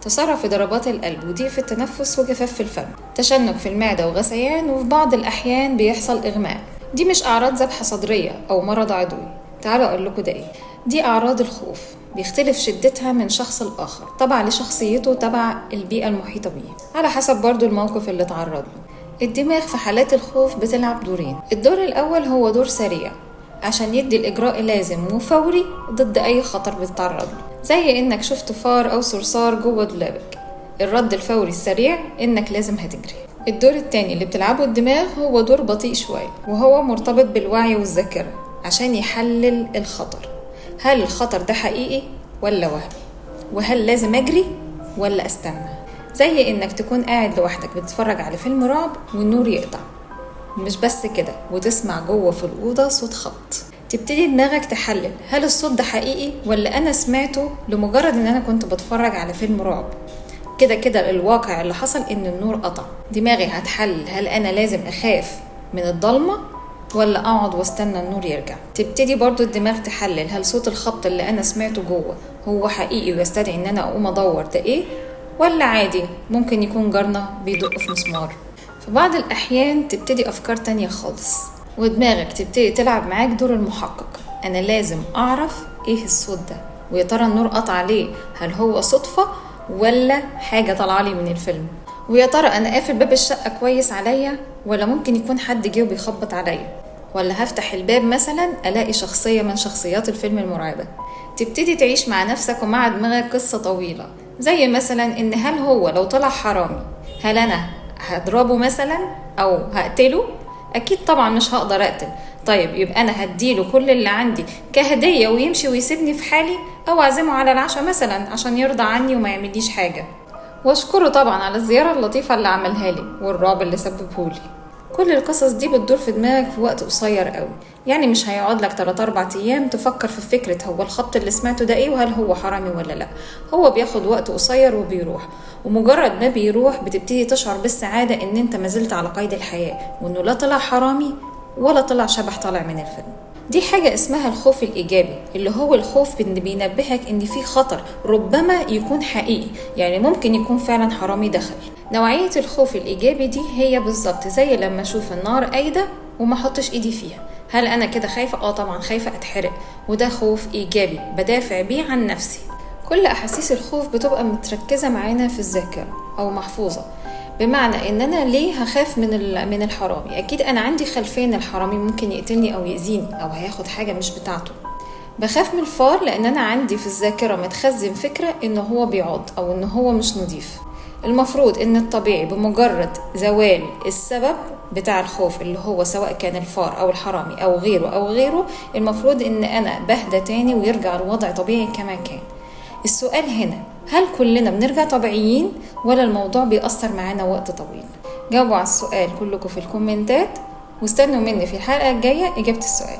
تسارع في ضربات القلب وضيق في التنفس وجفاف في الفم، تشنج في المعدة وغثيان، وفي بعض الأحيان بيحصل إغماء. دي مش أعراض ذبحة صدرية أو مرض عضوي. تعالوا أقول لكم ده إيه. دي أعراض الخوف، بيختلف شدتها من شخص لآخر تبع لشخصيته تبع البيئة المحيطة بيه، على حسب برضو الموقف اللي تعرض له. الدماغ في حالات الخوف بتلعب دورين. الدور الأول هو دور سريع عشان يدي الإجراء لازم وفوري ضد أي خطر بتتعرض له، زي إنك شفت فار أو صرصار جوه دولابك. الرد الفوري السريع إنك لازم هتجري. الدور التاني اللي بتلعبه الدماغ هو دور بطيء شوية، وهو مرتبط بالوعي والذاكرة عشان يحلل الخطر. هل الخطر ده حقيقي ولا وهمي؟ وهل لازم أجري ولا أستنى؟ زي إنك تكون قاعد لوحدك بتتفرج على فيلم رعب والنور يقطع، مش بس كده، وتسمع جوه في الأوضة صوت خبط. تبتدي دماغك تحلل هل الصوت ده حقيقي ولا أنا سمعته لمجرد إن أنا كنت بتفرج على فيلم رعب. كده كده الواقع اللي حصل إن النور قطع. دماغي هتحلل هل أنا لازم أخاف من الضلمة ولا أقعد واستنى النور يرجع. تبتدي برضو الدماغ تحلل هل صوت الخبط اللي أنا سمعته جوه هو حقيقي ويستدعي إن أنا أقوم أدور ده إيه، ولا عادي ممكن يكون جارنا بيدق في مسمار. في بعض الأحيان تبتدي أفكار تانية خالص، ودماغك تبتدي تلعب معاك دور المحقق. أنا لازم أعرف إيه الصوت ده، ويا ترى النور قطع ليه؟ هل هو صدفة ولا حاجة طلعلي من الفيلم؟ ويا ترى أنا قافل باب الشقة كويس عليا ولا ممكن يكون حد جه وبيخبط عليا؟ ولا هفتح الباب مثلا ألاقي شخصية من شخصيات الفيلم المرعبة؟ تبتدي تعيش مع نفسك ومع دماغك قصة طويلة، زي مثلا إن هل هو لو طلع حرامي هل أنا هضربه مثلا أو هقتله؟ أكيد طبعا مش هقدر أقتل. طيب يبقى أنا هديله كل اللي عندي كهدية ويمشي ويسيبني في حالي، أو أعزمه على العشاء مثلا عشان يرضى عني وما يعمليش حاجة، واشكره طبعا على الزيارة اللطيفة اللي عملها لي والرعب اللي سببهولي. كل القصص دي بتدور في دماغك في وقت قصير قوي، يعني مش هيقعد لك 3-4 أيام تفكر في فكرة هو الخبط اللي سمعته ده ايه وهل هو حرامي ولا لا. هو بياخد وقت قصير وبيروح، ومجرد ما بيروح بتبتدي تشعر بالسعادة ان انت مازلت على قيد الحياة، وانه لا طلع حرامي ولا طلع شبح طالع من الفيلم. دي حاجة اسمها الخوف الإيجابي، اللي هو الخوف اللي بينبهك إن في خطر ربما يكون حقيقي، يعني ممكن يكون فعلا حرامي دخل. نوعية الخوف الإيجابي دي هي بالظبط زي لما أشوف النار قايدة وما حطش إيدي فيها. هل أنا كده خايفة؟ طبعا خايفة أتحرق، وده خوف إيجابي بدافع بيه عن نفسي. كل أحاسيس الخوف بتبقى متركزة معانا في الذاكرة أو محفوظة، بمعنى ان انا ليه هخاف من الحرامي؟ اكيد انا عندي خلفيه ان الحرامي ممكن يقتلني او يأذيني او هياخد حاجه مش بتاعته. بخاف من الفار لان انا عندي في الذاكره متخزن فكره ان هو بيعض او ان هو مش نظيف. المفروض ان الطبيعي بمجرد زوال السبب بتاع الخوف اللي هو سواء كان الفار او الحرامي او غيره المفروض ان انا بهدى تاني ويرجع الوضع طبيعي كما كان. السؤال هنا، هل كلنا بنرجع طبيعيين ولا الموضوع بيأثر معانا وقت طويل؟ جاوبوا على السؤال كلكم في الكومنتات، واستنوا مني في الحلقة الجاية إجابة السؤال.